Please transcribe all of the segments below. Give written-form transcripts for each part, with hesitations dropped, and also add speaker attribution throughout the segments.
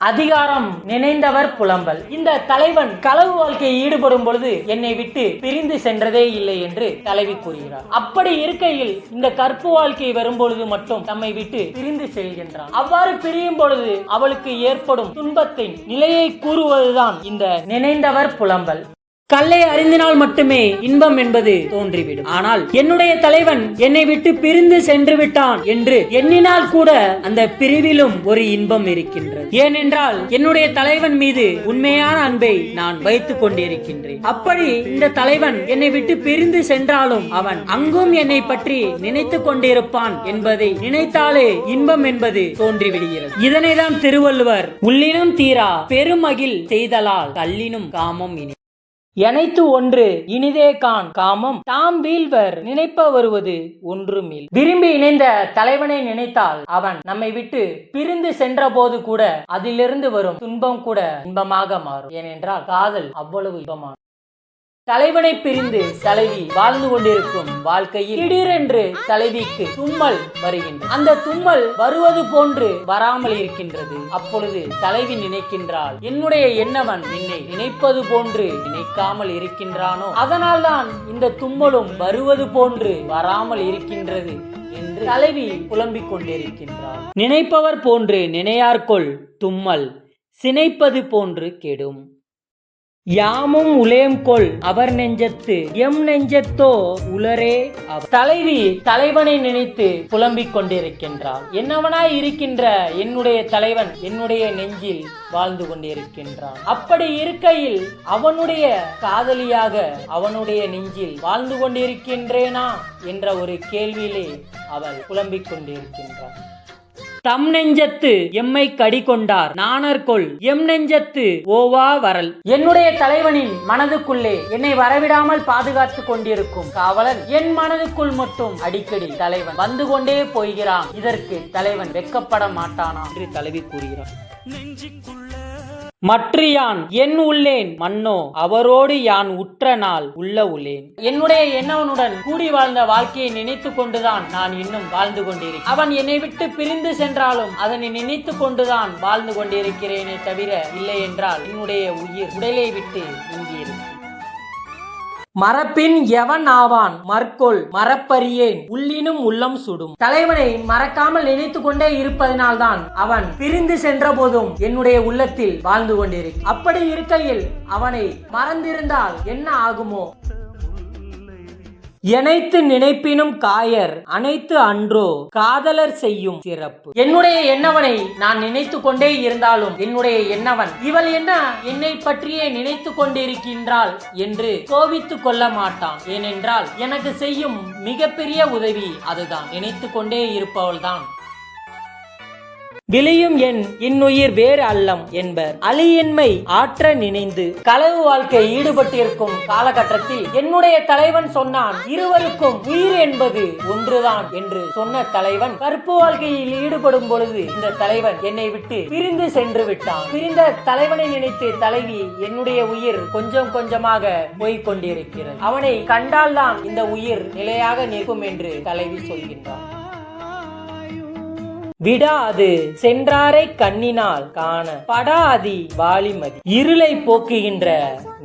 Speaker 1: அதிகாரம் நினைந்தவர் புலம்பல். இந்த தலைவன் களவு வாழ்க்கையில் ஈடுபடும் பொழுது என்னை விட்டு பிரிந்து சென்றதே இல்லை என்று தலைவி கூறுகிறார். அப்படி இருக்கையில் இந்த கற்பு வாழ்க்கை வரும்பொழுது மட்டும் தம்மை விட்டு பிரிந்து செல்கின்றான். அவ்வாறு பிரியும் பொழுது அவளுக்கு ஏற்படும் துன்பத்தின் நிலையை கூறுவதுதான் இந்த நினைந்தவர் புலம்பல். கல்லை அறிந்தினால் மட்டுமே இன்பம் என்பது தோன்றிவிடும். ஆனால் என்னுடைய தலைவன் என்னை விட்டு பிரிந்து சென்று விட்டான் என்று எண்ணினால் கூட அந்த பிரிவிலும் ஒரு இன்பம் இருக்கின்றது. ஏனென்றால் என்னுடைய தலைவன் மீது உண்மையான அன்பை நான் வைத்துக் கொண்டிருக்கின்றேன். அப்படி இந்த தலைவன் என்னை விட்டு பிரிந்து சென்றாலும் அவன் அங்கும் என்னை பற்றி நினைத்துக் கொண்டிருப்பான் என்பதை நினைத்தாலே இன்பம் என்பது தோன்றிவிடுகிறது. இதனைதான் திருவள்ளுவர் உள்ளினும் தீரா பெருமகிழ் செய்தலால் கல்லினும் காமம் இனி எனைத்து ஒன்று இனிதே கான் காமம் தாம் வீழ்வர் நினைப்ப வருவது ஒன்றுமில். விரும்பி இணைந்த தலைவனை நினைத்தால் அவன் நம்மை விட்டு பிரிந்து சென்ற போது கூட அதிலிருந்து வரும் துன்பம் கூட இன்பமாக மாறும். ஏனென்றால் காதல் அவ்வளவு இன்பமானது. தலைவனை பிரிந்து தலைவி வாழ்ந்து கொண்டிருக்கும் வாழ்க்கையில் திடீரென்று தலைவிக்கு தும்மல் வருகின்றது. அந்த தும்மல் வருவது போன்று வராமல் இருக்கின்றது. அப்பொழுது தலைவி நினைக்கின்றாள், என்னுடைய எண்ணவன் என்னை நினைப்பது போன்று நினைக்காமல் இருக்கின்றானோ, அதனால்தான் இந்த தும்மலும் வருவது போன்று வராமல் இருக்கின்றது என்று தலைவி புலம்பிக் கொண்டிருக்கின்றாள். நினைப்பவர் போன்று நினையார்கொள் தும்மல் சினைப்பது போன்று கெடும். யாமும் உலேம் கொள் அவர் நெஞ்சத்து எம் நெஞ்சத்தோ உலரே அவர். தலைவி தலைவனை நினைத்து புலம்பிக் கொண்டிருக்கின்றாள். என்னவனாய் இருக்கின்ற என்னுடைய தலைவன் என்னுடைய நெஞ்சில் வாழ்ந்து கொண்டிருக்கின்றான். அப்படி இருக்கையில் அவனுடைய காதலியாக அவனுடைய நெஞ்சில் வாழ்ந்து கொண்டிருக்கின்றேனா என்ற ஒரு கேள்வியிலே அவள் புலம்பிக் கொண்டிருக்கின்றாள். தம் நெஞ்சத்து எம்மை கடி கொண்டார் நாணர்கொள் எம் நெஞ்சத்து ஓவா வரல். என்னுடைய தலைவனின் மனதுக்குள்ளே என்னை வரவிடாமல் பாதுகாத்து கொண்டிருக்கும் காவலன் என் மனதுக்குள் மட்டும் அடிக்கடி தலைவன் வந்து கொண்டே போகிறான். இதற்கு தலைவன் வெட்கப்பட மாட்டானா என்று தலைவி கூறுகிறான். மற்ற யான் என் உள்ளேன் மன்னோ அவரோடு யான் உற்ற நாள் உள்ள உள்ளேன். என்னுடைய எண்ணவனுடன் கூடி வாழ்ந்த வாழ்க்கையை நினைத்து கொண்டுதான் நான் இன்னும் வாழ்ந்து கொண்டிருக்கிறேன். அவன் என்னை விட்டு பிரிந்து சென்றாலும் அதனை நினைத்து கொண்டுதான் வாழ்ந்து கொண்டிருக்கிறேனே தவிர இல்லை என்றால் என்னுடைய உயிர் உடலை விட்டு நீங்கியிருக்கும். மறப்பின் எவன் ஆவான் மற்கொள் மறப்பறியேன் உள்ளினும் உள்ளம் சுடும். தலைவனை மறக்காமல் நினைத்து கொண்டே இருப்பதனால்தான் அவன் பிரிந்து சென்ற போதும் என்னுடைய உள்ளத்தில் வாழ்ந்து கொண்டிருக்கும். அப்படி இருக்கையில் அவனை மறந்திருந்தால் என்ன ஆகுமோ? எனைத்து நினைப்பினும் காயர் அனைத்து அன்றோ காதலர் செய்யும் சிறப்பு. என்னுடைய எண்ணவனை நான் நினைத்து கொண்டே இருந்தாலும் என்னுடைய எண்ணவன் இவள் என்ன என்னை பற்றியே நினைத்து கொண்டிருக்கின்றாள் என்று கோபித்துக் கொள்ள மாட்டான். ஏனென்றால் எனக்கு செய்யும் மிகப்பெரிய உதவி அதுதான். நினைத்து கொண்டே இருப்பவள்தான். விளையும் என் இன்னுயிர் வேறு அல்லம் என்பர் அழியின்மை ஆற்ற நினைந்து. களவு வாழ்க்கை ஈடுபட்டிருக்கும் காலகட்டத்தில் என்னுடைய தலைவன் சொன்னான், இருவருக்கும் உயிர் என்பது ஒன்றுதான் என்று சொன்ன தலைவன் கற்பு வாழ்க்கையில் ஈடுபடும் பொழுது இந்த தலைவன் என்னை விட்டு பிரிந்து சென்று விட்டான். பிரிந்த தலைவனை நினைத்து தலைவி என்னுடைய உயிர் கொஞ்சம் கொஞ்சமாக போய்கொண்டிருக்கிறது. அவனை கண்டால்தான் இந்த உயிர் நிலையாக நிற்கும் என்று தலைவி சொல்கின்றான். விடாது சென்றாரை கண்ணினால் காண படாதி வாலிமதி. இருளை போக்குகின்ற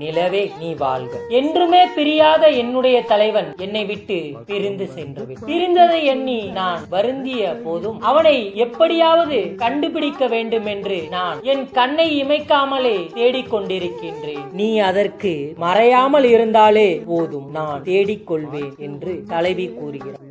Speaker 1: நிலவே நீ வாழ்க. என்றுமே பிரியாத என்னுடைய தலைவன் என்னை விட்டு பிரிந்து சென்று பிரிந்ததை எண்ணி நான் வருந்திய போதும் அவனை எப்படியாவது கண்டுபிடிக்க வேண்டும் என்று நான் என் கண்ணை இமைக்காமலே தேடிக்கொண்டிருக்கின்றேன். நீ அதற்கு மறையாமல் இருந்தாலே போதும், நான் தேடிக்கொள்வேன் என்று தலைவி கூறுகிறார்.